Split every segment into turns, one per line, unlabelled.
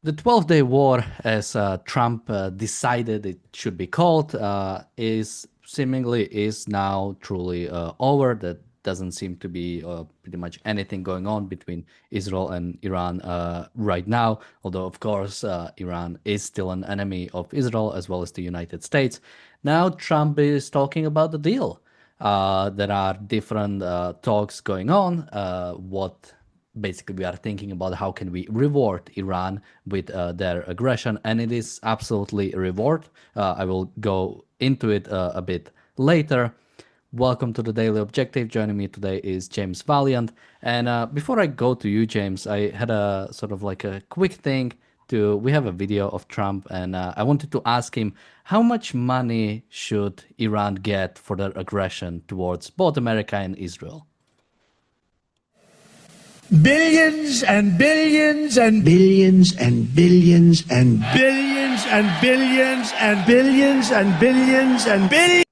The 12-day war, as Trump decided it should be called, is seemingly is now truly over. That doesn't seem to be pretty much anything going on between Israel and Iran right now. Although, of course, Iran is still an enemy of Israel as well as the United States. Now Trump is talking about the deal. There are different talks going on. What basically we are thinking about how can we reward Iran with their aggression, and it is absolutely a reward. I will go into it a bit later. Welcome to the Daily Objective. Joining me today is James Valiant. And before I go to you, James, I had a sort of like a quick thing to. We have a video of Trump, and I wanted to ask him how much money should Iran get for their aggression towards both America and Israel?
Billions and billions and
billions and billions and
billions and billions and billions and billions and billions.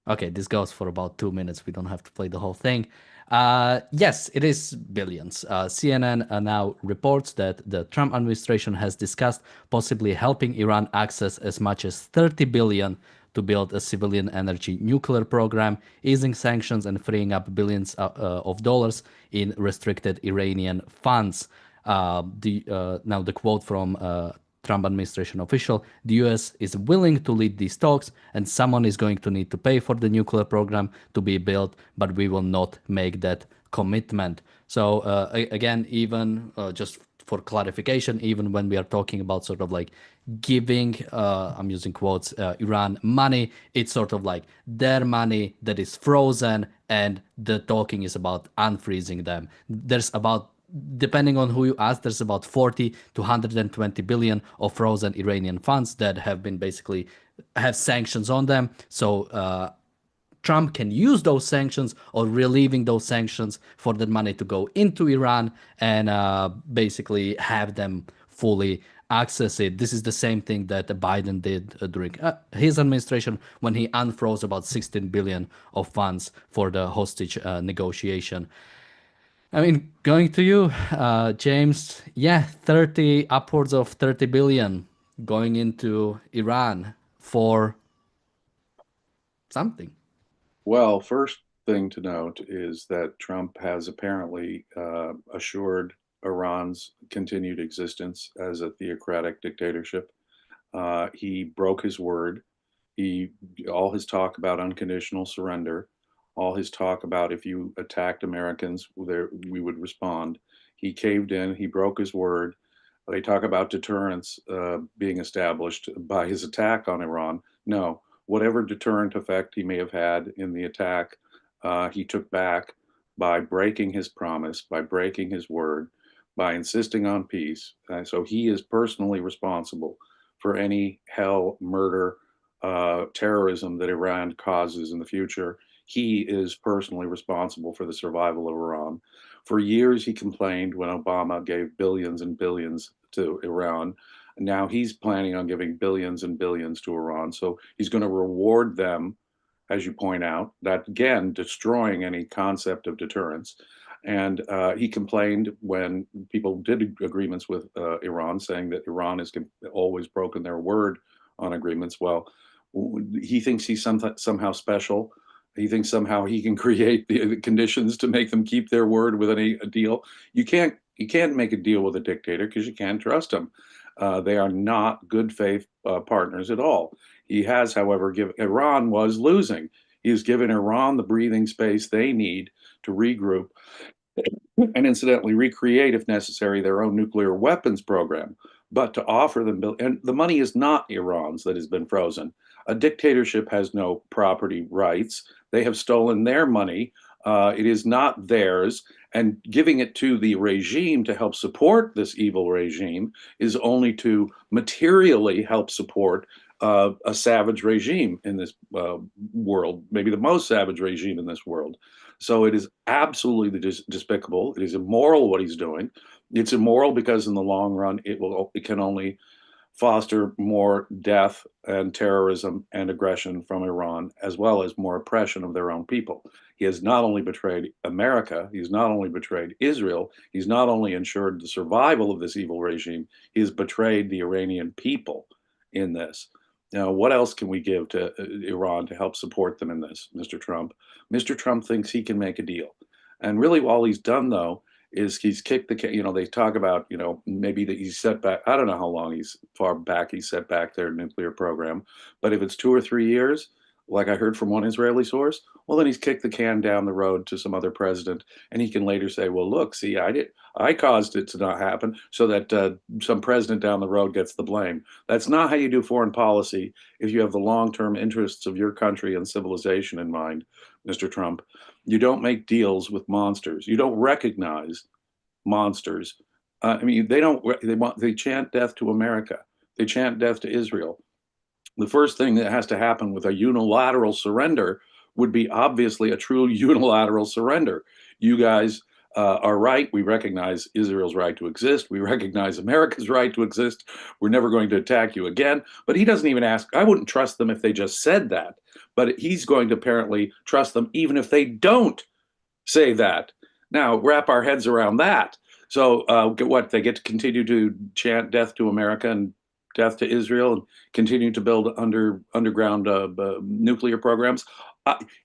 Okay, this goes for about 2 minutes. We don't have to play the whole thing. Yes, it is billions. CNN now reports that the Trump administration has discussed possibly helping Iran access as much as 30 billion to build a civilian energy nuclear program, easing sanctions and freeing up billions of dollars in restricted Iranian funds. Now the quote from Trump administration official: the US is willing to lead these talks, and someone is going to need to pay for the nuclear program to be built, but we will not make that commitment. So again, even just for clarification, even when we are talking about sort of like giving, I'm using quotes, Iran money, it's sort of like their money that is frozen, and the talking is about unfreezing them. There's about, depending on who you ask, there's about 40 to 120 billion of frozen Iranian funds that have been basically have sanctions on them. So Trump can use those sanctions or relieving those sanctions for that money to go into Iran and basically have them fully access it. This is the same thing that Biden did during his administration when he unfroze about 16 billion of funds for the hostage negotiation. I mean, going to you, James. Yeah, 30, upwards of 30 billion going into Iran for something.
Well, first thing to note is that Trump has apparently assured Iran's continued existence as a theocratic dictatorship. He broke his word. All his talk about unconditional surrender, all his talk about if you attacked Americans, we would respond. He caved in. He broke his word. They talk about deterrence being established by his attack on Iran. No, whatever deterrent effect he may have had in the attack, he took back by breaking his promise, by breaking his word, by insisting on peace. So he is personally responsible for any hell, murder, terrorism that Iran causes in the future. He is personally responsible for the survival of Iran. For years, he complained when Obama gave billions and billions to Iran. Now he's planning on giving billions and billions to Iran. So he's going to reward them, as you point out, that again, destroying any concept of deterrence. And he complained when people did agreements with Iran, saying that Iran has always broken their word on agreements. Well, he thinks he's somehow special. He thinks somehow he can create the conditions to make them keep their word with any deal. You can't make a deal with a dictator because you can't trust him. They are not good faith partners at all. He has, however, Iran was losing. He has given Iran the breathing space they need to regroup and incidentally recreate, if necessary, their own nuclear weapons program. But to offer them, and the money is not Iran's that has been frozen. A dictatorship has no property rights. They have stolen their money. It is not theirs. And giving it to the regime to help support this evil regime is only to materially help support a savage regime in this world, maybe the most savage regime in this world. So it is absolutely despicable. It is immoral what he's doing. It's immoral because in the long run, it can only foster more death and terrorism and aggression from Iran, as well as more oppression of their own people. He has not only betrayed America, he's not only betrayed Israel, he's not only ensured the survival of this evil regime, he has betrayed the Iranian people in this. Now, what else can we give to Iran to help support them in this, Mr. Trump? Mr. Trump thinks he can make a deal. And really, all he's done, though, is he's kicked they talk about, maybe that he's set back. I don't know how long far back he's set back their nuclear program. But if it's 2 or 3 years, like I heard from one Israeli source, well, then he's kicked the can down the road to some other president. And he can later say, well, look, see, I caused it to not happen so that some president down the road gets the blame. That's not how you do foreign policy if you have the long-term interests of your country and civilization in mind, Mr. Trump. You don't make deals with monsters. You don't recognize monsters. They chant death to America. They chant death to Israel. The first thing that has to happen with a unilateral surrender would be obviously a true unilateral surrender. You guys are right. We recognize Israel's right to exist. We recognize America's right to exist. We're never going to attack you again. But he doesn't even ask. I wouldn't trust them if they just said that. But he's going to apparently trust them even if they don't say that. Now, wrap our heads around that. So they get to continue to chant death to America and death to Israel and continue to build underground nuclear programs.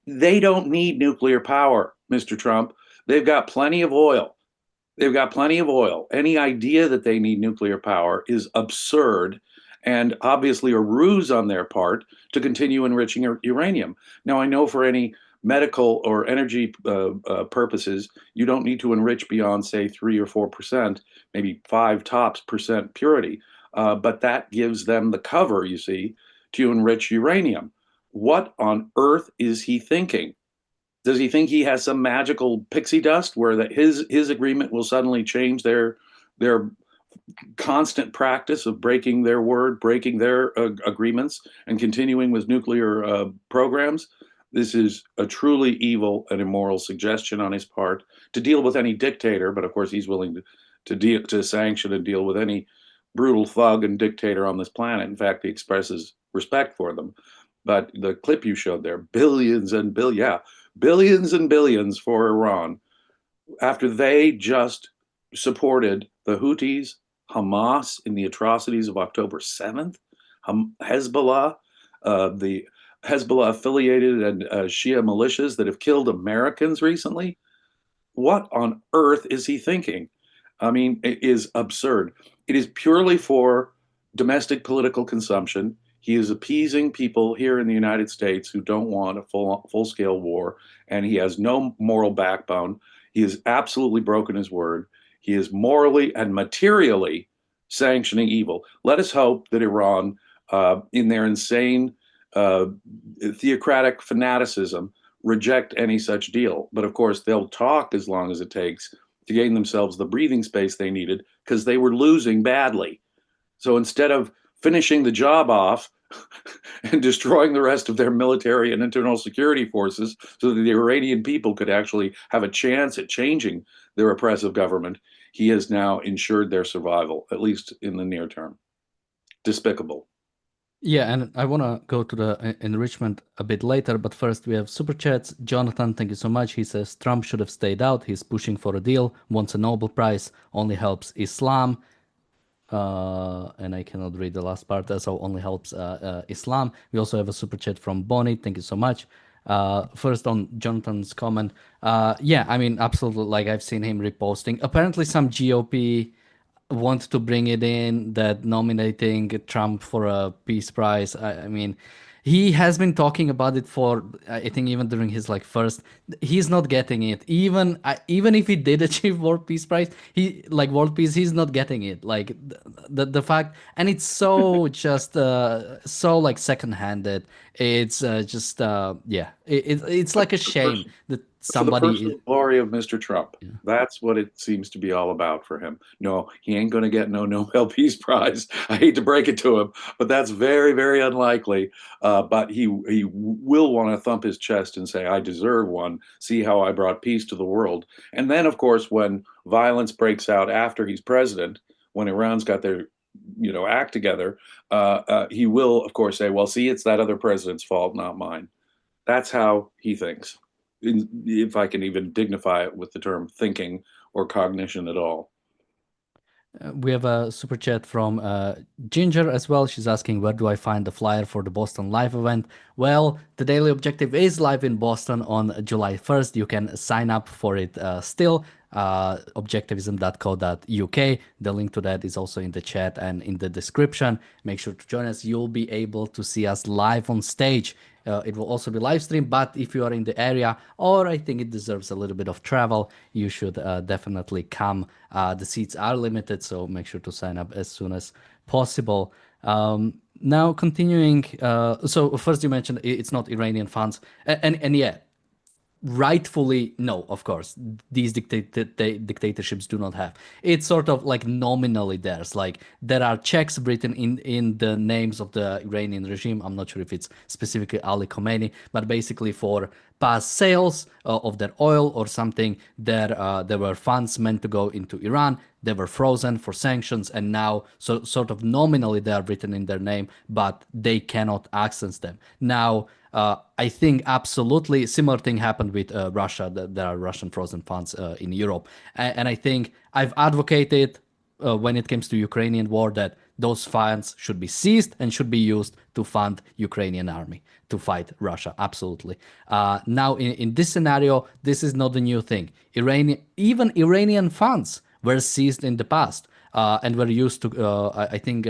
They don't need nuclear power, Mr. Trump. They've got plenty of oil. They've got plenty of oil. Any idea that they need nuclear power is absurd and obviously a ruse on their part to continue enriching uranium. Now, I know for any medical or energy purposes, you don't need to enrich beyond, say, 3 or 4%, maybe 5 tops percent purity. But that gives them the cover, you see, to enrich uranium. What on earth is he thinking? Does he think he has some magical pixie dust where that his agreement will suddenly change their constant practice of breaking their word, breaking their agreements, and continuing with nuclear programs? This is a truly evil and immoral suggestion on his part to deal with any dictator, but of course he's willing to sanction and deal with any brutal thug and dictator on this planet. In fact, he expresses respect for them. But the clip you showed there, billions and billions for Iran, after they just supported the Houthis, Hamas in the atrocities of October 7th, Hezbollah, the Hezbollah affiliated and Shia militias that have killed Americans recently. What on earth is he thinking? I mean, it is absurd. It is purely for domestic political consumption. He is appeasing people here in the United States who don't want a full-scale war, and he has no moral backbone. He has absolutely broken his word. He is morally and materially sanctioning evil. Let us hope that Iran, in their insane theocratic fanaticism, reject any such deal. But of course, they'll talk as long as it takes to gain themselves the breathing space they needed because they were losing badly. So instead of finishing the job off and destroying the rest of their military and internal security forces so that the Iranian people could actually have a chance at changing their oppressive government, he has now ensured their survival, at least in the near term. Despicable.
Yeah, and I want to go to the enrichment a bit later, but first we have super chats. Jonathan, thank you so much. He says Trump should have stayed out. He's pushing for a deal, wants a Nobel Prize, only helps Islam. And I cannot read the last part, so only helps Islam. We also have a super chat from Bonnie. Thank you so much. First on Jonathan's comment. Yeah, I mean, absolutely. Like I've seen him reposting. Apparently some GOP want to bring it in that nominating Trump for a peace prize. I mean, he has been talking about it for, I think, even during his first. He's not getting it. Even if he did achieve World Peace Prize, world peace, he's not getting it. Like the fact, and it's so just so second-handed. It's just yeah. It's like a shame that somebody.
For the personal glory of Mr. Trump. Yeah. That's what it seems to be all about for him. No, he ain't going to get no Nobel Peace Prize. I hate to break it to him, but that's very, very unlikely. But he will want to thump his chest and say, I deserve one. See how I brought peace to the world. And then, of course, when violence breaks out after he's president, when Iran's got their act together, he will, of course, say, well, see, it's that other president's fault, not mine. That's how he thinks, if I can even dignify it with the term thinking or cognition at all.
We have a super chat from Ginger as well. She's asking, where do I find the flyer for the Boston live event? Well, the Daily Objective is live in Boston on July 1st. You can sign up for it still. Objectivism.co.uk. The link to that is also in the chat and in the description. Make sure to join us. You'll be able to see us live on stage. It will also be live streamed, but if you are in the area, or I think it deserves a little bit of travel, you should definitely come. The seats are limited, so make sure to sign up as soon as possible. Now continuing, so first you mentioned it's not Iranian funds, and yeah, rightfully no, of course, these dictatorships do not have. It's sort of like nominally theirs. Like there are checks written in the names of the Iranian regime. I'm not sure if it's specifically Ali Khomeini, but basically for past sales of their oil or something, there were funds meant to go into Iran. They were frozen for sanctions, and now sort of nominally they are written in their name, but they cannot access them now. I think absolutely similar thing happened with Russia. There are Russian frozen funds in Europe, and I think I've advocated when it comes to Ukrainian war that those funds should be seized and should be used to fund Ukrainian army to fight Russia. Absolutely. Now in this scenario, this is not a new thing. Even Iranian funds were seized in the past and were used to. I think.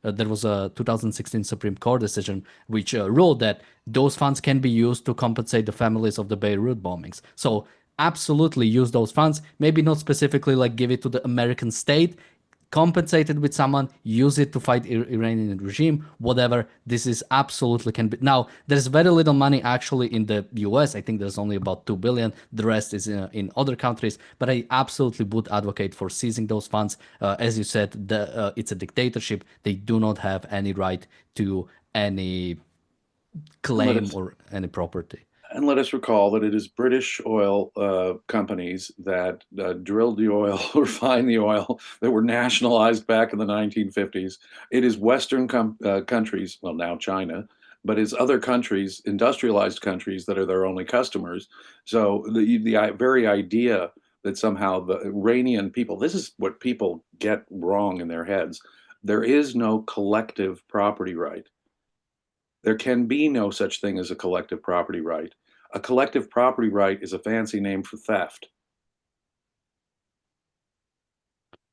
There was a 2016 Supreme Court decision which ruled that those funds can be used to compensate the families of the Beirut bombings. So absolutely use those funds, maybe not specifically like give it to the American state, compensate it with someone, use it to fight Iranian regime, whatever. This is absolutely can be. Now, there's very little money actually in the US. I think there's only about 2 billion. The rest is in other countries. But I absolutely would advocate for seizing those funds. As you said, it's a dictatorship. They do not have any right to any claim or any property.
And let us recall that it is British oil companies that drilled the oil, refined the oil, that were nationalized back in the 1950s. It is Western countries, well, now China, but it's other countries, industrialized countries, that are their only customers. So the very idea that somehow the Iranian people, this is what people get wrong in their heads. There is no collective property right. There can be no such thing as a collective property right. A collective property right is a fancy name for theft.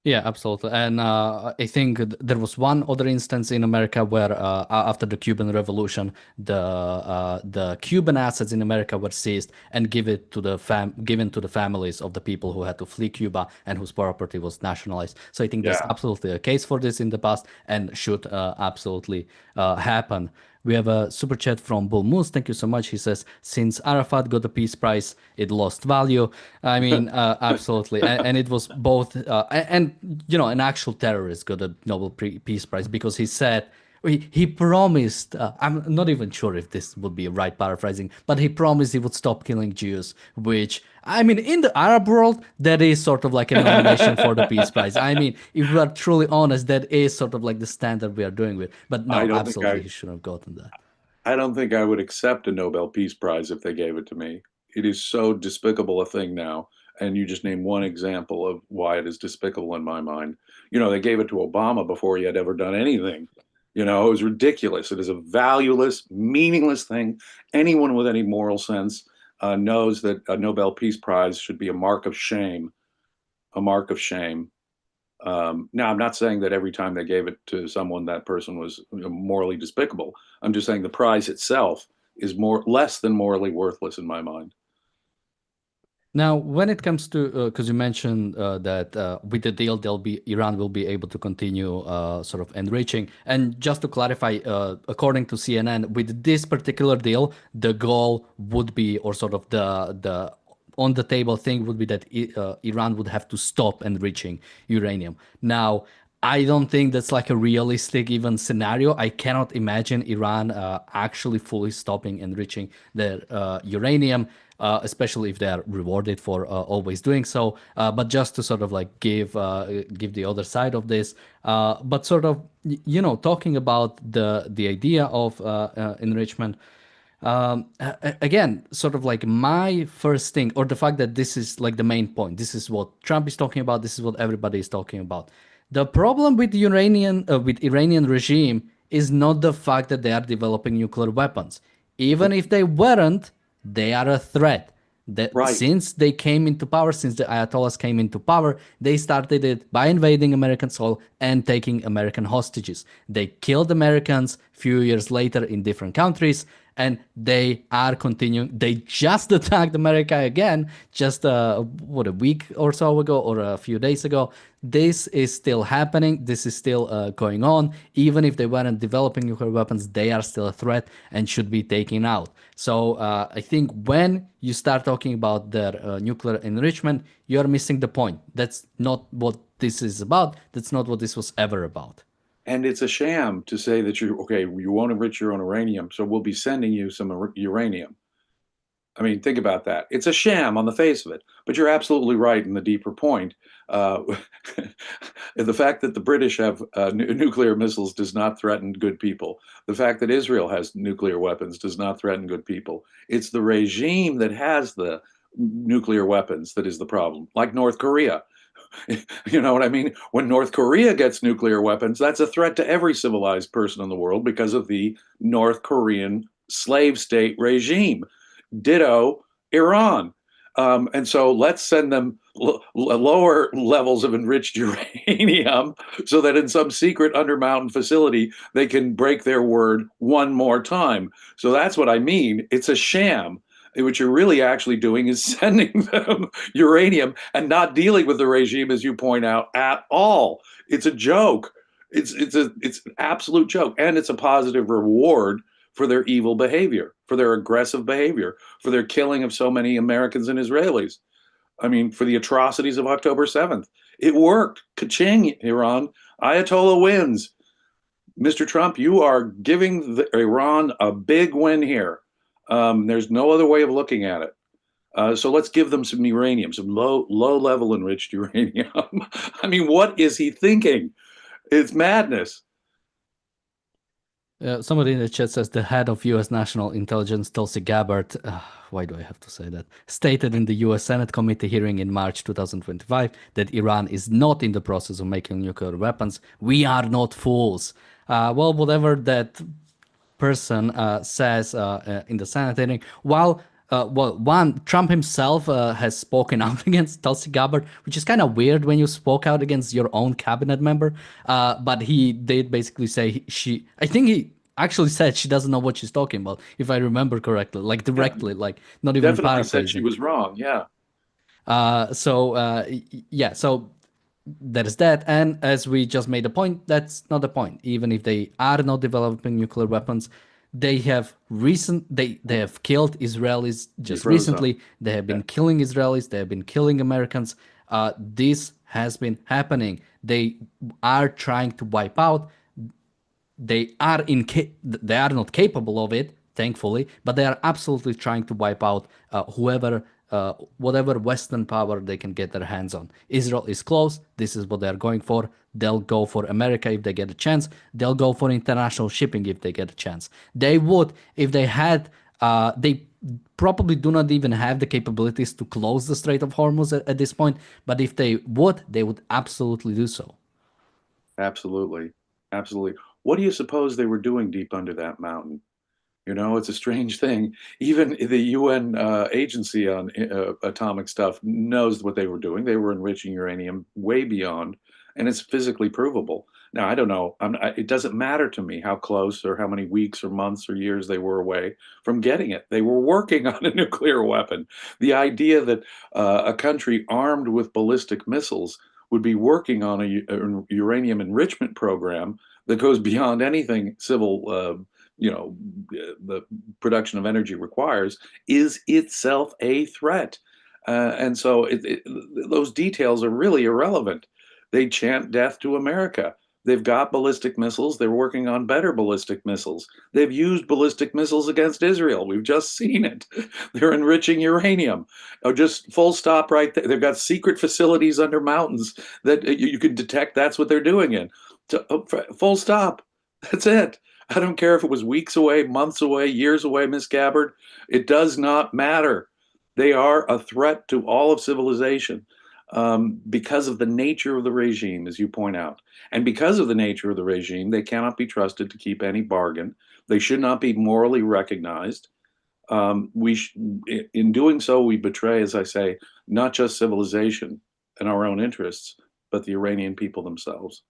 Yeah, absolutely. And I think there was one other instance in America where after the Cuban Revolution, the Cuban assets in America were seized and given to the families of the people who had to flee Cuba and whose property was nationalized. So I think there's absolutely a case for this in the past and should absolutely happen. We have a super chat from Bull Moose. Thank you so much. He says, since Arafat got the Peace Prize, it lost value. I mean, absolutely. And it was both, and, an actual terrorist got a Nobel Peace Prize because he said, he promised, I'm not even sure if this would be right paraphrasing, but he promised he would stop killing Jews, which, I mean, in the Arab world, that is sort of like a nomination for the Peace Prize. I mean, if we are truly honest, that is sort of like the standard we are doing with. But no, absolutely, he should have gotten that.
I don't think I would accept a Nobel Peace Prize if they gave it to me. It is so despicable a thing now. And you just named one example of why it is despicable in my mind. They gave it to Obama before he had ever done anything. It was ridiculous. It is a valueless, meaningless thing. Anyone with any moral sense knows that a Nobel Peace Prize should be a mark of shame, a mark of shame. Now, I'm not saying that every time they gave it to someone, that person was morally despicable. I'm just saying the prize itself is less than morally worthless in my mind.
Now, when it comes to, because you mentioned that with the deal, Iran will be able to continue sort of enriching. And just to clarify, according to CNN, with this particular deal, the goal would be, or sort of the on the table thing would be that Iran would have to stop enriching uranium. Now, I don't think that's like a realistic even scenario. I cannot imagine Iran actually fully stopping enriching their uranium. especially if they are rewarded for always doing so. But just to sort of like give the other side of this, but sort of talking about the idea of enrichment. Again, sort of like my first thing, or the fact that this is like the main point. This is what Trump is talking about. This is what everybody is talking about. The problem with the Iranian regime is not the fact that they are developing nuclear weapons. Even if they weren't, they are a threat. That
Right.
since they came into power, since the Ayatollahs came into power, they started it by invading American soil and taking American hostages. They killed Americans few years later in different countries, and they are continuing. They just attacked America again, just a week or so ago, or a few days ago. This is still happening. This is still going on. Even if they weren't developing nuclear weapons, they are still a threat and should be taken out. So I think when you start talking about their nuclear enrichment, you're missing the point. That's not what this is about. That's not what this was ever about.
And it's a sham to say that you won't enrich your own uranium, so we'll be sending you some uranium. I mean, think about that. It's a sham on the face of it, but you're absolutely right in the deeper point. Uh, the fact that the British have nuclear missiles does not threaten good people. The fact that Israel has nuclear weapons does not threaten good people. It's the regime that has the nuclear weapons that is the problem, like North Korea. You know what I mean? When North Korea gets nuclear weapons, that's a threat to every civilized person in the world because of the North Korean slave state regime. Ditto Iran. And so let's send them lower levels of enriched uranium so that in some secret undermountain facility, they can break their word one more time. So that's what I mean. It's a sham. What you're really actually doing is sending them uranium and not dealing with the regime, as you point out, at all. It's a joke. It's an absolute joke, and it's a positive reward for their evil behavior, for their aggressive behavior, for their killing of so many Americans and Israelis. I mean, for the atrocities of October 7th. It worked. Ka-ching, Iran. Ayatollah wins. Mr. Trump, you are giving Iran a big win here. There's no other way of looking at it. So let's give them some uranium, some low level enriched uranium. I mean, what is he thinking? It's madness.
Somebody in the chat says the head of U.S. National Intelligence, Tulsi Gabbard, why do I have to say that, stated in the U.S. Senate committee hearing in March 2025 that Iran is not in the process of making nuclear weapons. We are not fools. Well, whatever that person says in the Senate hearing, while Trump himself has spoken out against Tulsi Gabbard, which is kind of weird when you spoke out against your own cabinet member. But he did basically say I think he actually said she doesn't know what she's talking about, if I remember correctly, like directly, like not even
Definitely said she
paraphrasing.
was wrong. Yeah.
So that is that. And as we just made a point, that's not the point. Even if they are not developing nuclear weapons, they have they have killed Israelis just recently. They have been killing Israelis. They have been killing Americans. This has been happening. They are trying to wipe out. They are not capable of it, thankfully, but they are absolutely trying to wipe out whatever Western power they can get their hands on. Israel is close. This is what they're going for. They'll go for America if they get a chance. They'll go for international shipping if they get a chance. They would, if they had, they probably do not even have the capabilities to close the Strait of Hormuz at this point. But if they would absolutely do so.
Absolutely. Absolutely. What do you suppose they were doing deep under that mountain? You know, it's a strange thing. Even the UN agency on atomic stuff knows what they were doing. They were enriching uranium way beyond, and it's physically provable. Now, I don't know. It doesn't matter to me how close or how many weeks or months or years they were away from getting it. They were working on a nuclear weapon. The idea that a country armed with ballistic missiles would be working on a uranium enrichment program that goes beyond anything civil the production of energy requires is itself a threat. And so those details are really irrelevant. They chant death to America. They've got ballistic missiles. They're working on better ballistic missiles. They've used ballistic missiles against Israel. We've just seen it. They're enriching uranium. Oh, just full stop right there. They've got secret facilities under mountains that you can detect that's what they're doing in. Full stop. That's it. I don't care if it was weeks away, months away, years away, Miss Gabbard. It does not matter. They are a threat to all of civilization because of the nature of the regime, as you point out. And because of the nature of the regime, they cannot be trusted to keep any bargain. They should not be morally recognized. In doing so, we betray, as I say, not just civilization and our own interests, but the Iranian people themselves.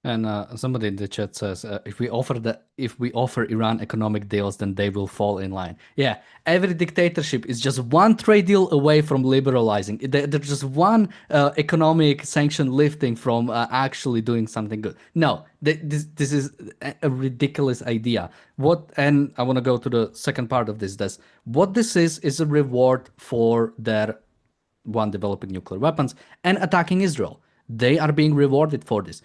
And somebody in the chat says, if we offer Iran economic deals, then they will fall in line. Yeah, every dictatorship is just one trade deal away from liberalizing. There's just one economic sanction lifting from actually doing something good. No, this is a ridiculous idea. And I want to go to the second part of this. What this is a reward for their developing nuclear weapons and attacking Israel. They are being rewarded for this.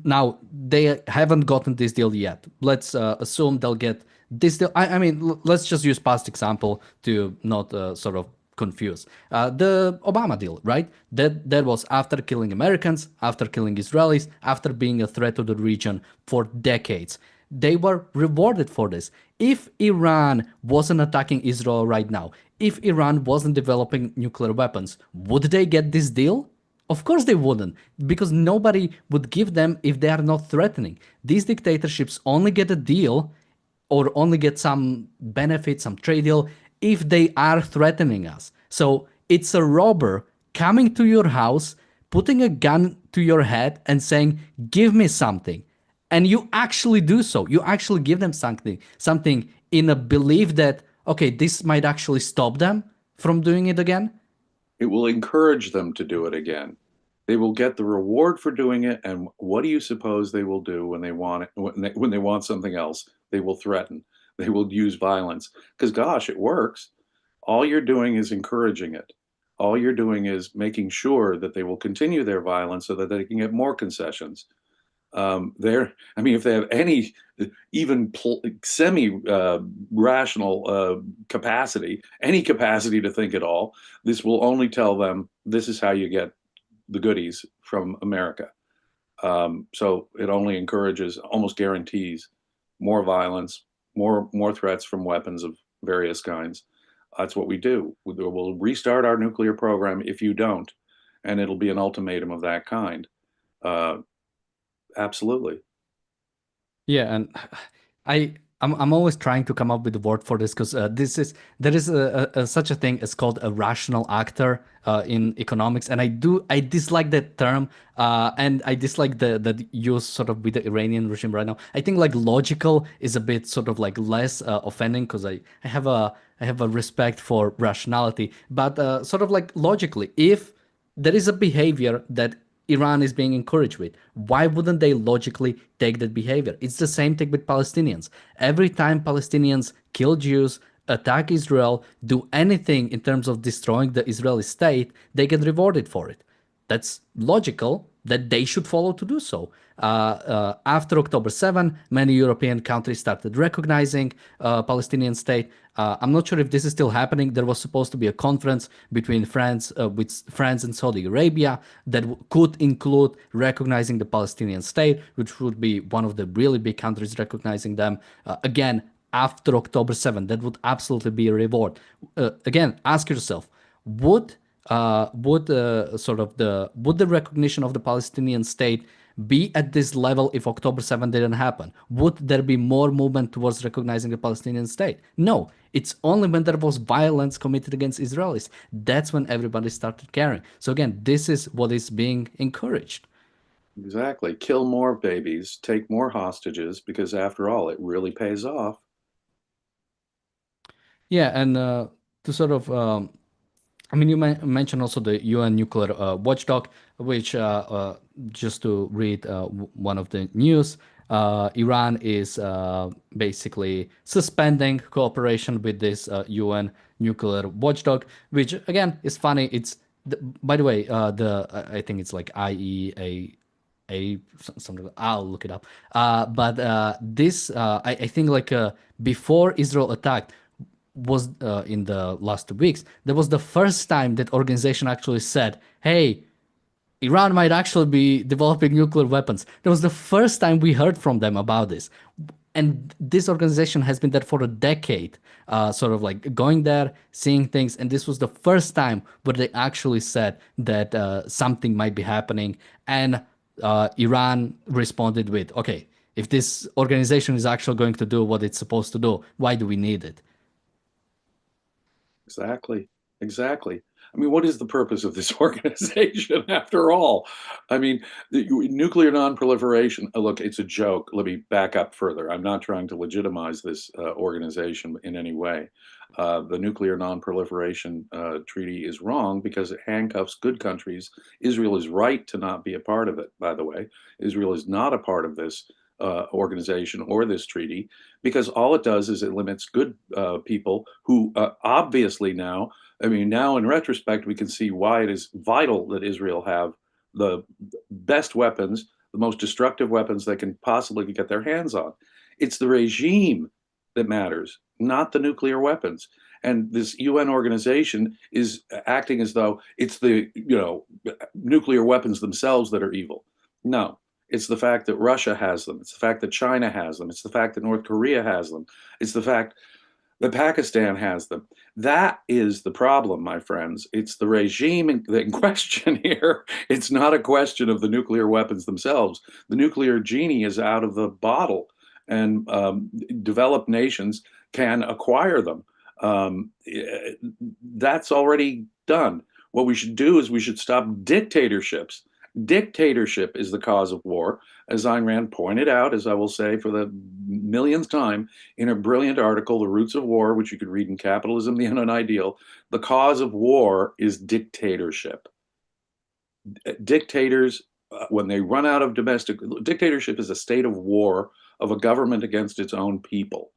Now, they haven't gotten this deal yet. Let's assume they'll get this deal. I mean, let's just use past example to not sort of confuse. The Obama deal, right? That was after killing Americans, after killing Israelis, after being a threat to the region for decades. They were rewarded for this. If Iran wasn't attacking Israel right now, if Iran wasn't developing nuclear weapons, would they get this deal? Of course they wouldn't, because nobody would give them if they are not threatening. These dictatorships only get a deal or only get some benefit, some trade deal, if they are threatening us. So it's a robber coming to your house, putting a gun to your head and saying, give me something. And you actually do so. You actually give them something in a belief that, okay, this might actually stop them from doing it again.
It will encourage them to do it again. They will get the reward for doing it. And what do you suppose they will do when they want it, when they want something else? They will threaten. They will use violence. Because gosh, it works. All you're doing is encouraging it. All you're doing is making sure that they will continue their violence so that they can get more concessions. I mean, if they have any even semi-rational capacity, any capacity to think at all, this will only tell them this is how you get the goodies from America. So it only encourages, almost guarantees, more violence, more threats from weapons of various kinds. That's what we do. We'll restart our nuclear program if you don't, and it'll be an ultimatum of that kind. Absolutely.
Yeah, and I'm always trying to come up with a word for this because there is such a thing as called a rational actor in economics, and I dislike that term, and I dislike the use sort of with the Iranian regime right now. I think like logical is a bit sort of like less offending because I have a respect for rationality, but sort of like logically, if there is a behavior that Iran is being encouraged with, why wouldn't they logically take that behavior? It's the same thing with Palestinians. Every time Palestinians kill Jews, attack Israel, do anything in terms of destroying the Israeli state, they get rewarded for it. That's logical that they should follow to do so. After October 7, many European countries started recognizing Palestinian state. I'm not sure if this is still happening. There was supposed to be a conference between France and Saudi Arabia that could include recognizing the Palestinian state, which would be one of the really big countries recognizing them. Again, after October 7, that would absolutely be a reward. Again, ask yourself, would the recognition of the Palestinian state be at this level if October 7 didn't happen? Would there be more movement towards recognizing the Palestinian state? No, it's only when there was violence committed against Israelis. That's when everybody started caring. So again, this is what is being encouraged.
Exactly. Kill more babies, take more hostages, because after all, it really pays off.
Yeah, and to sort of I mean, you mentioned also the UN Nuclear Watchdog, which, just to read one of the news, Iran is basically suspending cooperation with this UN Nuclear Watchdog, which again is funny. By the way, I think it's like IEA something. I'll look it up. But this, I think, like before Israel attacked, was in the last 2 weeks. That was the first time that organization actually said, "Hey, Iran might actually be developing nuclear weapons." That was the first time we heard from them about this. And this organization has been there for a decade, sort of like going there, seeing things. And this was the first time where they actually said that something might be happening. And Iran responded with, okay, if this organization is actually going to do what it's supposed to do, why do we need it?
Exactly. Exactly. I mean, what is the purpose of this organization after all? I mean, the nuclear non-proliferation, look, it's a joke. Let me back up further. I'm not trying to legitimize this organization in any way. The nuclear non-proliferation treaty is wrong because it handcuffs good countries. Israel is right to not be a part of it, by the way. Israel is not a part of this organization or this treaty, because all it does is it limits good people who obviously now, I mean, now in retrospect, we can see why it is vital that Israel have the best weapons, the most destructive weapons they can possibly get their hands on. It's the regime that matters, not the nuclear weapons. And this UN organization is acting as though it's the, nuclear weapons themselves that are evil. No, it's the fact that Russia has them. It's the fact that China has them. It's the fact that North Korea has them. It's the fact that Pakistan has them. That is the problem, my friends. It's the regime in question here. It's not a question of the nuclear weapons themselves. The nuclear genie is out of the bottle, and developed nations can acquire them. That's already done. What we should do is we should stop dictatorships. Dictatorship is the cause of war, as Ayn Rand pointed out, as I will say for the millionth time, in a brilliant article, The Roots of War, which you could read in Capitalism, the Unknown Ideal. The cause of war is dictatorship. Dictators, when they run out of dictatorship is a state of war of a government against its own people.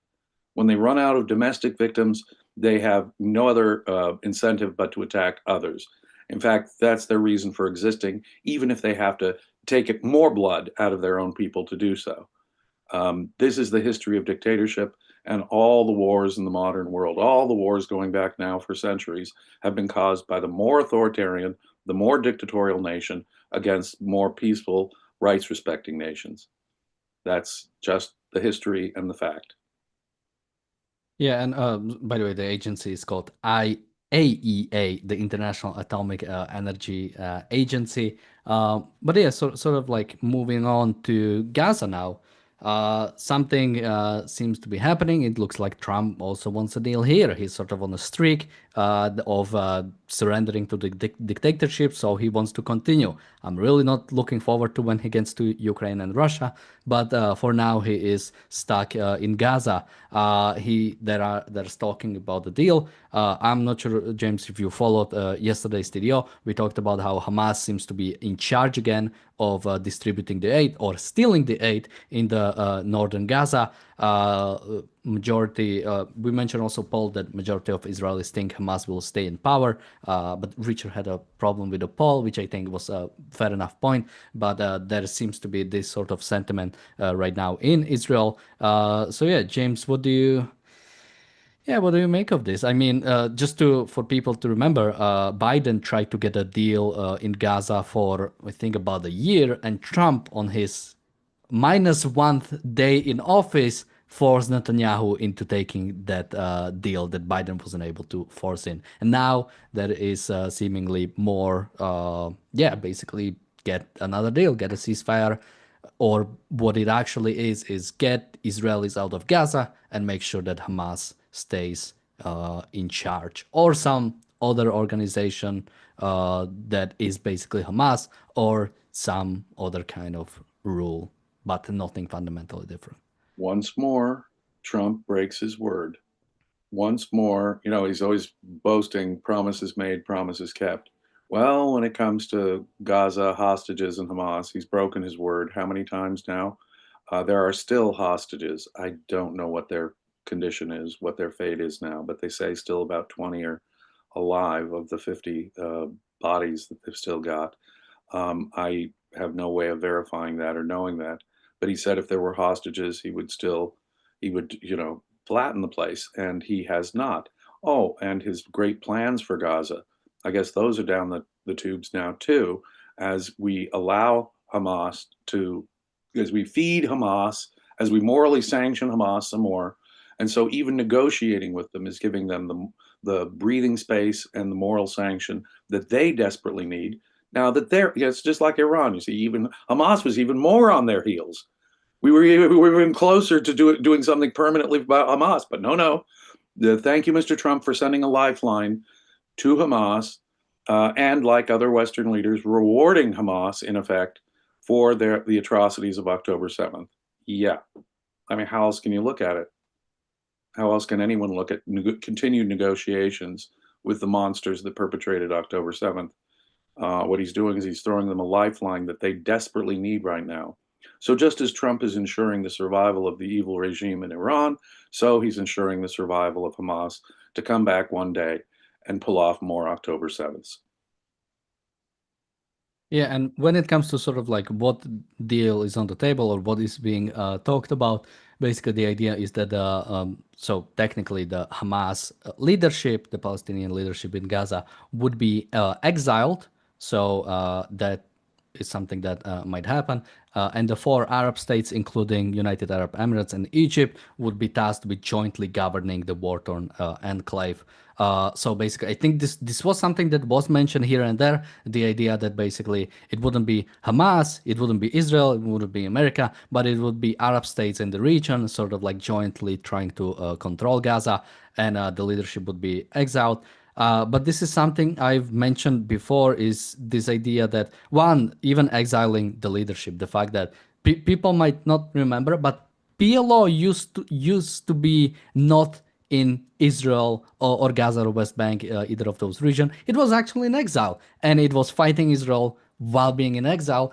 When they run out of domestic victims, they have no other incentive but to attack others. In fact, that's their reason for existing, even if they have to take more blood out of their own people to do so. This is the history of dictatorship, and all the wars in the modern world, all the wars going back now for centuries, have been caused by the more authoritarian, the more dictatorial nation against more peaceful, rights-respecting nations. That's just the history and the fact.
Yeah, and by the way, the agency is called IAEA, the International Atomic Energy Agency. But yeah, sort of like moving on to Gaza now. Something seems to be happening. It looks like Trump also wants a deal here. He's sort of on a streak of surrendering to the dictatorship, so he wants to continue. I'm really not looking forward to when he gets to Ukraine and Russia, but for now he is stuck in Gaza. There's talking about the deal. I'm not sure, James, if you followed yesterday's video. We talked about how Hamas seems to be in charge again of distributing the aid or stealing the aid in the northern Gaza. Majority, we mentioned also, Paul, that majority of Israelis think Hamas will stay in power, but Richard had a problem with the poll, which I think was a fair enough point. But there seems to be this sort of sentiment right now in Israel. So yeah, James, what do you make of this? I mean, just for people to remember, Biden tried to get a deal in Gaza for, I think, about a year, and Trump, on his -1th day in office, forced Netanyahu into taking that deal that Biden wasn't able to force in. And now there is seemingly more, basically get another deal, get a ceasefire, or what it actually is get Israelis out of Gaza and make sure that Hamas stays in charge, or some other organization that is basically Hamas, or some other kind of rule, but nothing fundamentally different.
Once more, Trump breaks his word. Once more, he's always boasting promises made, promises kept. Well, when it comes to Gaza, hostages, and Hamas, he's broken his word. How many times now? There are still hostages. I don't know what their condition is, what their fate is now, but they say still about 20 are alive of the 50 bodies that they've still got. I have no way of verifying that or knowing that. But he said if there were hostages, he would, flatten the place, and he has not. Oh, and his great plans for Gaza, I guess those are down the tubes now too, as we allow Hamas to, as we feed Hamas, as we morally sanction Hamas some more. And so even negotiating with them is giving them the breathing space and the moral sanction that they desperately need. Now that it's just like Iran. You see, even Hamas was even more on their heels. We were even closer to doing something permanently about Hamas, but no. Thank you, Mr. Trump, for sending a lifeline to Hamas, and like other Western leaders, rewarding Hamas in effect for the atrocities of October 7th. Yeah, I mean, how else can you look at it? How else can anyone look at continued negotiations with the monsters that perpetrated October 7th? What he's doing is he's throwing them a lifeline that they desperately need right now. So just as Trump is ensuring the survival of the evil regime in Iran, so he's ensuring the survival of Hamas to come back one day and pull off more October 7th.
Yeah, and when it comes to sort of like what deal is on the table or what is being talked about, basically the idea is that so technically the Hamas leadership, the Palestinian leadership in Gaza, would be exiled. So that is something that might happen. And the four Arab states, including United Arab Emirates and Egypt, would be tasked with jointly governing the war-torn enclave. So basically, I think this was something that was mentioned here and there. The idea that basically it wouldn't be Hamas, it wouldn't be Israel, it wouldn't be America, but it would be Arab states in the region, sort of like jointly trying to control Gaza, and the leadership would be exiled. But this is something I've mentioned before, is this idea that, one, even exiling the leadership, the fact that people might not remember, but PLO used to be not in Israel or Gaza or West Bank, either of those regions. It was actually in exile, and it was fighting Israel while being in exile.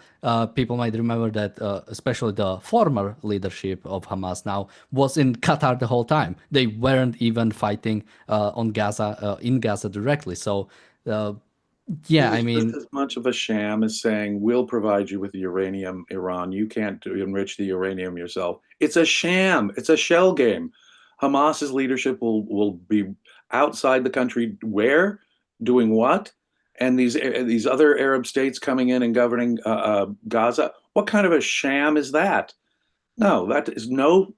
People might remember that, especially the former leadership of Hamas now was in Qatar the whole time. They weren't even fighting on Gaza, in Gaza directly. So, yeah, I
It's
mean,
just as much of a sham as saying we'll provide you with the uranium, Iran. You can't enrich the uranium yourself. It's a sham. It's a shell game. Hamas's leadership will be outside the country. Where? Doing what? And these other Arab states coming in and governing Gaza. What kind of a sham is that? No, that is no.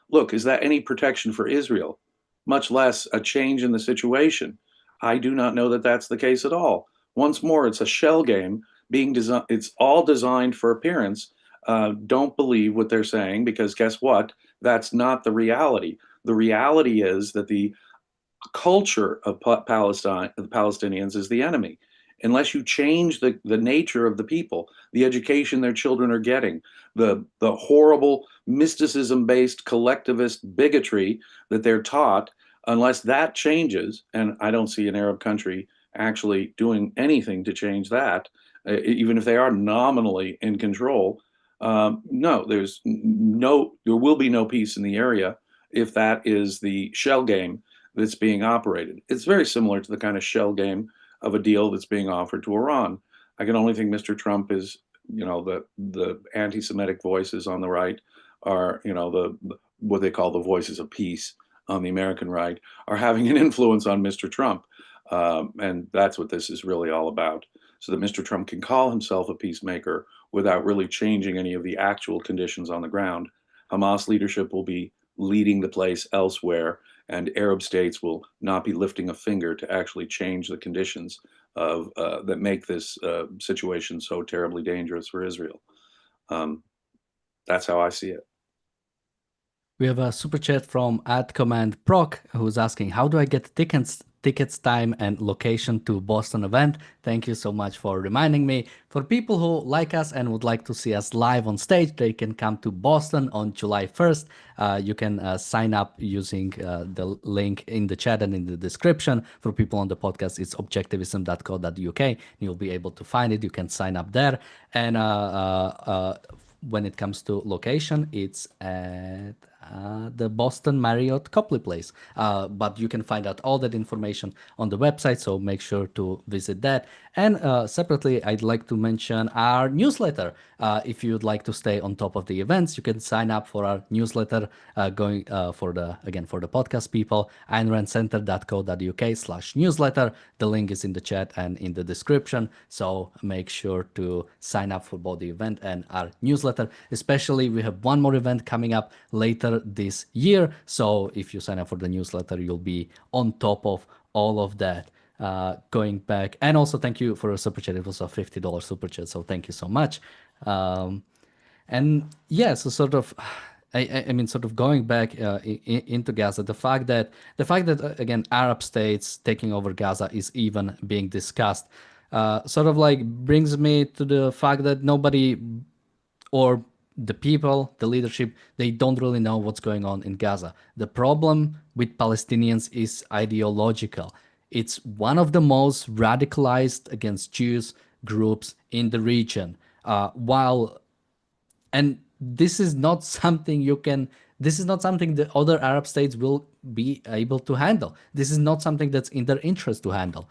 Look, is that any protection for Israel? Much less a change in the situation. I do not know that that's the case at all. Once more, it's a shell game being designed. It's all designed for appearance. Don't believe what they're saying, because guess what? That's not the reality. The reality is that the culture of Palestine, the Palestinians, is the enemy. Unless you change the nature of the people, the education their children are getting, the horrible mysticism-based collectivist bigotry that they're taught, unless that changes, and I don't see an Arab country actually doing anything to change that, even if they are nominally in control, no, there will be no peace in the area if that is the shell game that's being operated. It's very similar to the kind of shell game of a deal that's being offered to Iran. I can only think Mr. Trump is, the anti-Semitic voices on the right are, what they call the voices of peace on the American right, are having an influence on Mr. Trump. And that's what this is really all about. So that Mr. Trump can call himself a peacemaker without really changing any of the actual conditions on the ground. Hamas leadership will be leading the place elsewhere, and Arab states will not be lifting a finger to actually change the conditions of that make this situation so terribly dangerous for Israel. That's how I see it.
we have a super chat from @command_proc who's asking, how do I get tickets, time, and location to Boston event? Thank you so much for reminding me. For people who like us and would like to see us live on stage, they can come to Boston on July 1st. You can sign up using the link in the chat and in the description. For people on the podcast, it's objectivism.co.uk. You'll be able to find it. You can sign up there. And when it comes to location, it's at the Boston Marriott Copley Place. But you can find out all that information on the website, so make sure to visit that. And separately, I'd like to mention our newsletter. If you'd like to stay on top of the events, you can sign up for our newsletter going for the podcast people, aynrandcenter.co.uk/newsletter. The link is in the chat and in the description. So make sure to sign up for both the event and our newsletter. Especially, we have one more event coming up later this year. So if you sign up for the newsletter, you'll be on top of all of that. Going back, and also thank you for a super chat. It was a $50 super chat, so thank you so much. And yeah, so sort of, I mean, sort of going back into Gaza, the fact that again Arab states taking over Gaza is even being discussed, sort of like brings me to the fact that nobody, or the people, the leadership, they don't really know what's going on in Gaza. The problem with Palestinians is ideological. It's one of the most radicalized against Jews groups in the region. And this is not something the other Arab states will be able to handle. This is not something that's in their interest to handle.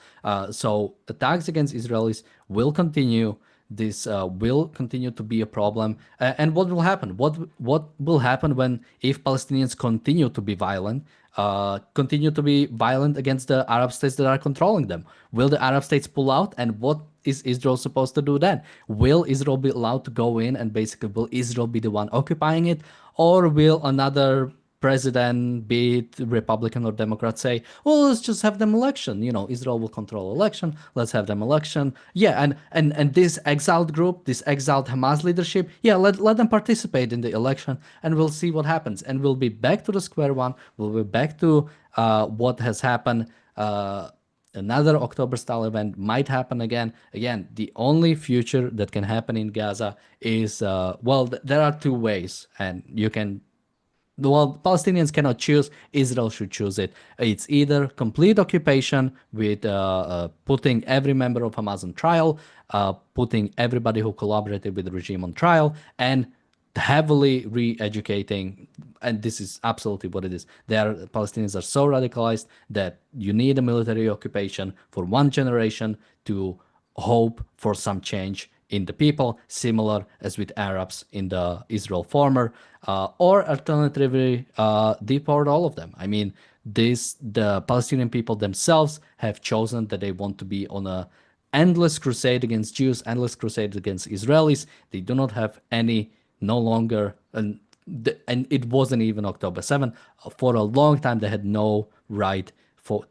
So attacks against Israelis will continue. This will continue to be a problem. And what will happen? What will happen if Palestinians continue to be violent against the Arab states that are controlling them? Will the Arab states pull out? And what is Israel supposed to do then? Will Israel be allowed to go in, and basically will Israel be the one occupying it? Or will another president, be it Republican or Democrat, say, well, let's just have them election. Israel will control election. Let's have them election. Yeah, and this exiled group, this exiled Hamas leadership, yeah, let them participate in the election, and we'll see what happens. And we'll be back to the square one. We'll be back to what has happened. Another October-style event might happen again. Again, the only future that can happen in Gaza is, there are two ways, and Palestinians cannot choose. Israel should choose it. It's either complete occupation with putting every member of Hamas on trial, putting everybody who collaborated with the regime on trial, and heavily re-educating. And this is absolutely what it is. Palestinians are so radicalized that you need a military occupation for one generation to hope for some change in the people, similar as with Arabs in the Israel former, or alternatively deport all of them. I mean, the Palestinian people themselves have chosen that they want to be on a endless crusade against Jews, endless crusade against Israelis. They do not have no longer, and it wasn't even October 7. For a long time, they had no right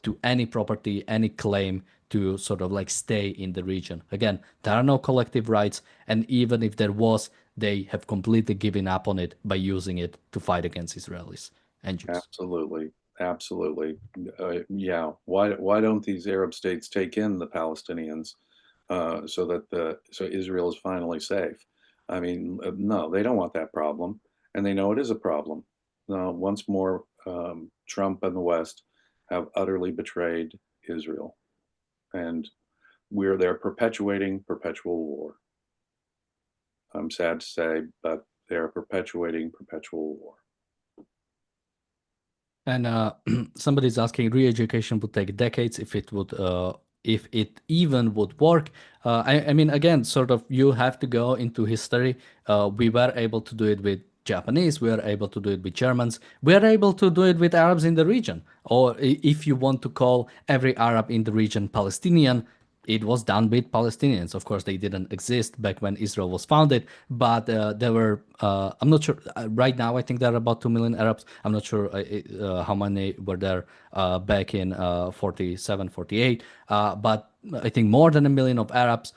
to any property, any claim to sort of like stay in the region. Again, there are no collective rights, and even if there was, they have completely given up on it by using it to fight against Israelis and Jews.
Absolutely. Yeah. Why don't these Arab states take in the Palestinians so Israel is finally safe? I mean, no, they don't want that problem, and they know it is a problem. Once more, Trump and the West have utterly betrayed Israel, and they're perpetuating perpetual war. I'm sad to say, but they're perpetuating perpetual war.
And somebody's asking, re-education would take decades if it even would work. I mean, again, sort of, you have to go into history. We were able to do it with Japanese. We were able to do it with Germans. We are able to do it with Arabs in the region. Or if you want to call every Arab in the region Palestinian, it was done with Palestinians. Of course, they didn't exist back when Israel was founded, but there were, I'm not sure, right now I think there are about 2 million Arabs. I'm not sure how many were there back in 47, 48, but I think more than 1 million of Arabs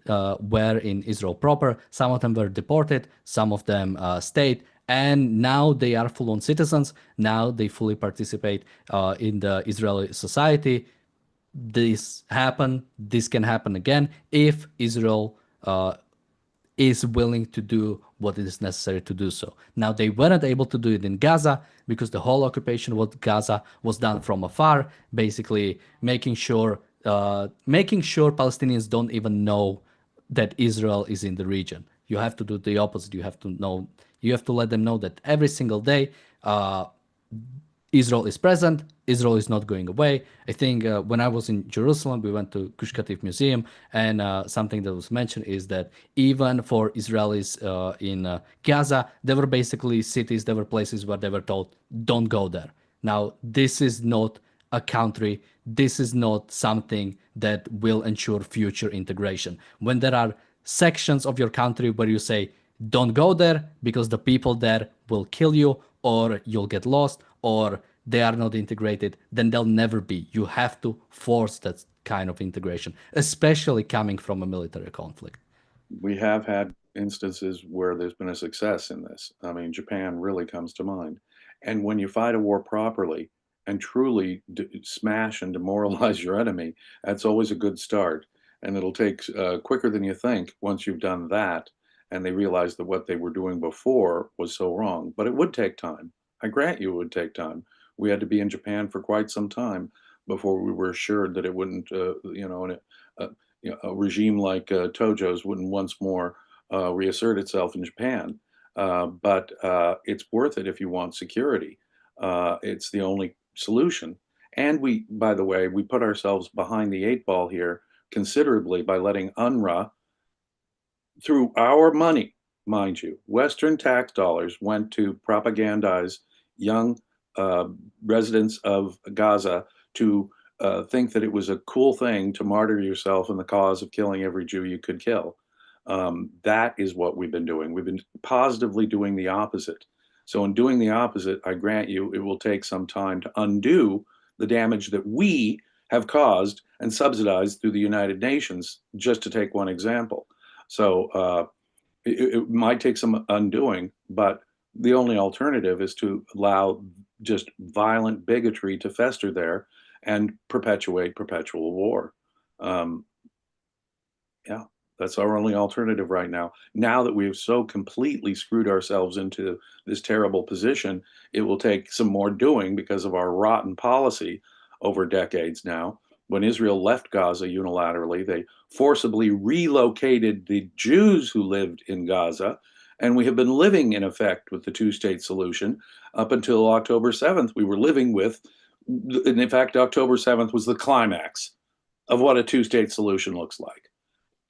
were in Israel proper. Some of them were deported, some of them stayed, and now they are full-on citizens. Now they fully participate in the Israeli society. This can happen again if Israel is willing to do what is necessary to do so. Now, they weren't able to do it in Gaza because the whole occupation of Gaza was done from afar, basically making sure Palestinians don't even know that Israel is in the region. You have to do the opposite. You have to know, You have to let them know that every single day, Israel is present. Israel is not going away. I think when I was in Jerusalem, we went to Gush Katif Museum, and something that was mentioned is that even for Israelis in Gaza, there were basically cities, there were places where they were told, don't go there. Now, this is not a country. This is not something that will ensure future integration. When there are sections of your country where you say, don't go there because the people there will kill you, or you'll get lost, or they are not integrated, then they'll never be. You have to force that kind of integration, especially coming from a military conflict.
We have had instances where there's been a success in this. I mean, Japan really comes to mind. And when you fight a war properly and truly smash and demoralize your enemy, that's always a good start. And it'll take quicker than you think once you've done that and they realize that what they were doing before was so wrong. But it would take time. I grant you it would take time. We had to be in Japan for quite some time before we were assured that it wouldn't, a regime like Tojo's wouldn't once more reassert itself in Japan. But it's worth it if you want security. It's the only solution. And we, by the way, we put ourselves behind the eight ball here considerably by letting UNRWA, through our money, mind you, Western tax dollars went to propagandize young residents of Gaza to think that it was a cool thing to martyr yourself in the cause of killing every Jew you could kill. That is what we've been doing. We've been positively doing the opposite. So in doing the opposite, I grant you, it will take some time to undo the damage that we have caused and subsidized through the United Nations, just to take one example. So it might take some undoing, but the only alternative is to allow just violent bigotry to fester there and perpetuate perpetual war. Yeah, that's our only alternative right now. Now that we've so completely screwed ourselves into this terrible position, it will take some more doing because of our rotten policy over decades now. When Israel left Gaza unilaterally, they forcibly relocated the Jews who lived in Gaza, and we have been living in effect with the two-state solution up until October 7th. We were living with, and in fact, October 7th was the climax of what a two-state solution looks like.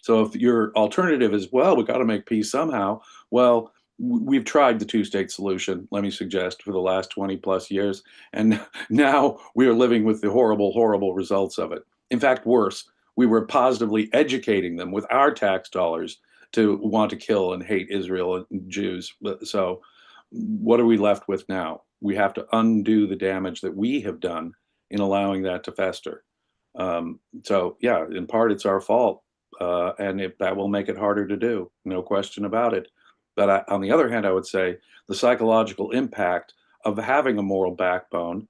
So if your alternative is, well, we've got to make peace somehow, well, we've tried the two-state solution, let me suggest, for the last 20 plus years, and now we are living with the horrible, horrible results of it. In fact, worse, we were positively educating them with our tax dollars to want to kill and hate Israel and Jews. So what are we left with now? We have to undo the damage that we have done in allowing that to fester. So yeah, in part it's our fault, and that will make it harder to do, no question about it. But on the other hand, I would say the psychological impact of having a moral backbone,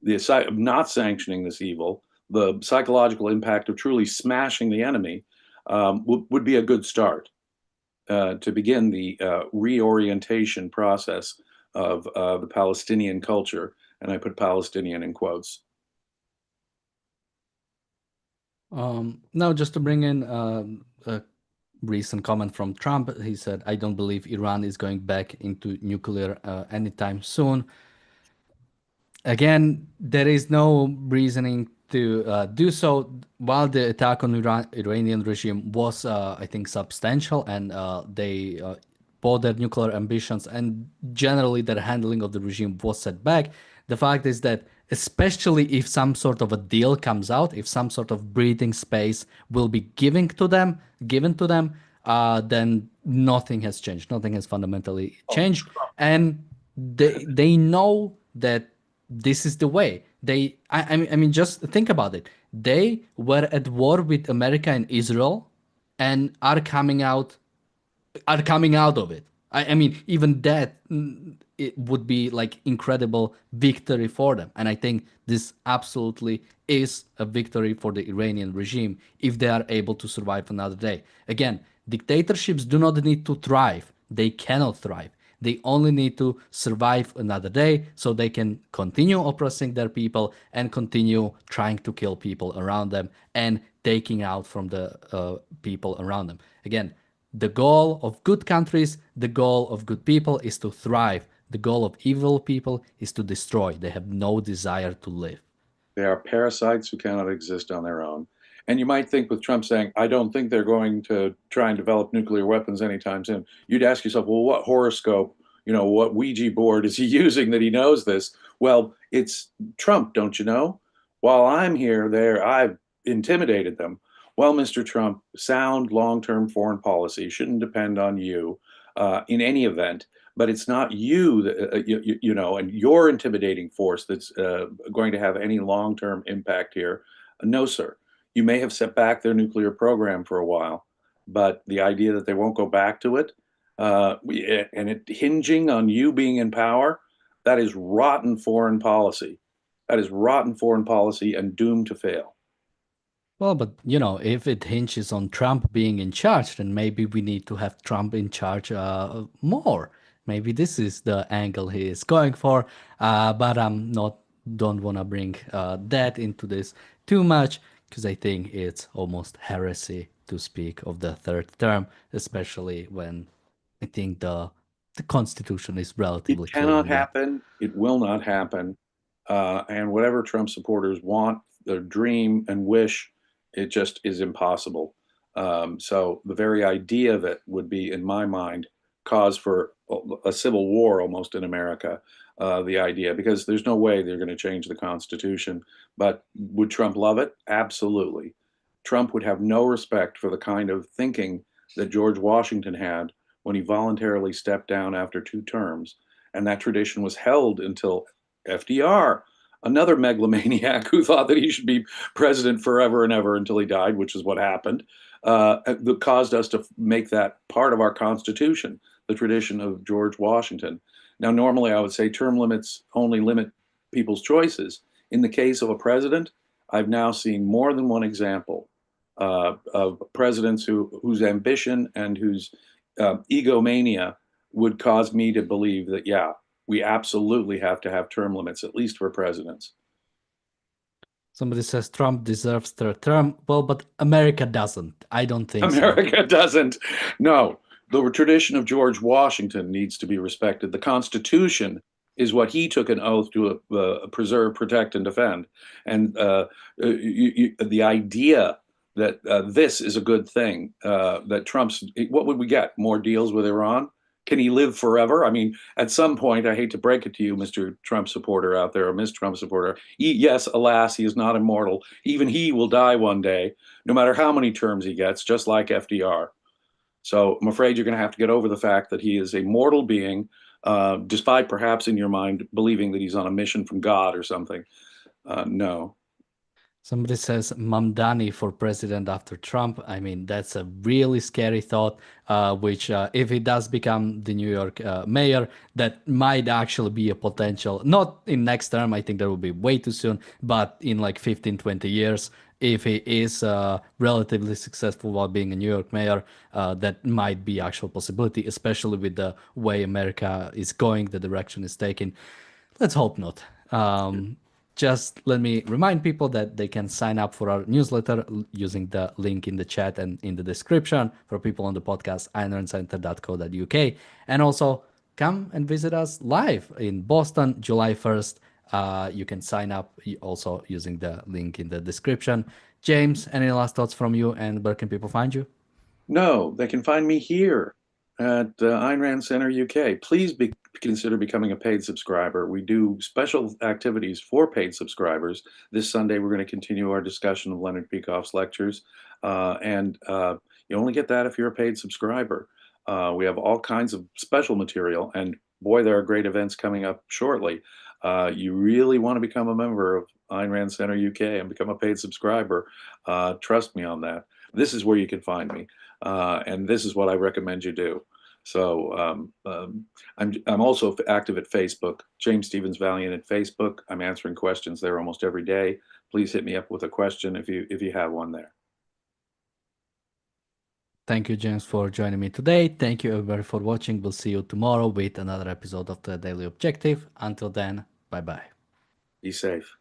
of not sanctioning this evil, the psychological impact of truly smashing the enemy would be a good start to begin the reorientation process of the Palestinian culture. And I put Palestinian in quotes.
Now, just to bring in a recent comment from Trump, he said, I don't believe Iran is going back into nuclear anytime soon. Again, there is no reasoning to do so. While the attack on Iranian regime was, I think, substantial, and they both their nuclear ambitions and generally their handling of the regime was set back, the fact is that especially if some sort of a deal comes out, if some sort of breathing space will be given to them, then nothing has changed. Nothing has fundamentally changed, and they know that this is the way. I mean, just think about it. They were at war with America and Israel, and are coming out of it. I mean, even that, it would be like incredible victory for them. And I think this absolutely is a victory for the Iranian regime if they are able to survive another day. Again, dictatorships do not need to thrive. They cannot thrive. They only need to survive another day so they can continue oppressing their people and continue trying to kill people around them and taking out from the people around them. Again, The goal of good countries, the goal of good people is to thrive. The goal of evil people is to destroy. They have no desire to live.
They are parasites who cannot exist on their own. And you might think with Trump saying, I don't think they're going to try and develop nuclear weapons anytime soon, you'd ask yourself, well, what horoscope, what Ouija board is he using that he knows this? Well, it's Trump, don't you know? While I'm here, I've intimidated them. Well, Mr. Trump, sound long-term foreign policy shouldn't depend on you in any event. But it's not you, that, and your intimidating force that's going to have any long-term impact here. No, sir. You may have set back their nuclear program for a while, but the idea that they won't go back to it, and it hinging on you being in power, that is rotten foreign policy. That is rotten foreign policy and doomed to fail.
Well, but if it hinges on Trump being in charge, then maybe we need to have Trump in charge more. Maybe this is the angle he is going for, but I'm not. Don't want to bring that into this too much because I think it's almost heresy to speak of the third term, especially when I think the Constitution is relatively
It
clear
cannot
on that.
happen. It will not happen. And whatever Trump supporters want, their dream and wish, it just is impossible. So the very idea of it would be, in my mind, cause for a civil war almost in America. The idea, because there's no way they're going to change the Constitution. But would Trump love it? Absolutely. Trump would have no respect for the kind of thinking that George Washington had when he voluntarily stepped down after 2 terms. And that tradition was held until FDR, another megalomaniac who thought that he should be president forever and ever until he died, which is what happened, that caused us to make that part of our Constitution, the tradition of George Washington. Now, normally I would say term limits only limit people's choices. In the case of a president, I've now seen more than one example of presidents whose ambition and whose egomania would cause me to believe that, yeah, we absolutely have to have term limits, at least for presidents.
Somebody says Trump deserves third term. Well, but America doesn't. I don't think
America doesn't. No, the tradition of George Washington needs to be respected. The Constitution is what he took an oath to preserve, protect, and defend. And the idea that this is a good thing, that Trump's, what would we get? More deals with Iran? Can he live forever? I mean, at some point, I hate to break it to you, Mr. Trump supporter out there, or Ms. Trump supporter, yes, alas, he is not immortal. Even he will die one day, no matter how many terms he gets, just like FDR. So I'm afraid you're going to have to get over the fact that he is a mortal being, despite perhaps in your mind believing that he's on a mission from God or something. No.
Somebody says Mamdani for president after Trump. I mean, that's a really scary thought, which if he does become the New York mayor, that might actually be a potential, not in next term, I think that would be way too soon, but in like 15, 20 years, if he is relatively successful while being a New York mayor, that might be actual possibility, especially with the way America is going, the direction it's taking. Let's hope not. Just let me remind people that they can sign up for our newsletter using the link in the chat and in the description. For people on the podcast, aynrandcenter.co.uk. And also come and visit us live in Boston, July 1st. You can sign up also using the link in the description. James, any last thoughts from you, and where can people find you?
No, they can find me here at Ayn Rand Center UK. Please consider becoming a paid subscriber. We do special activities for paid subscribers. This Sunday, we're going to continue our discussion of Leonard Peikoff's lectures, and you only get that if you're a paid subscriber. We have all kinds of special material, and boy, there are great events coming up shortly. You really want to become a member of Ayn Rand Center UK and become a paid subscriber. Trust me on that. This is where you can find me, and this is what I recommend you do. So I'm also active at Facebook, James Stevens Valiant at Facebook. I'm answering questions there almost every day. Please hit me up with a question if you have one there.
Thank you, James, for joining me today. Thank you, everybody, for watching. We'll see you tomorrow with another episode of the Daily Objective. Until then, bye-bye.
Be safe.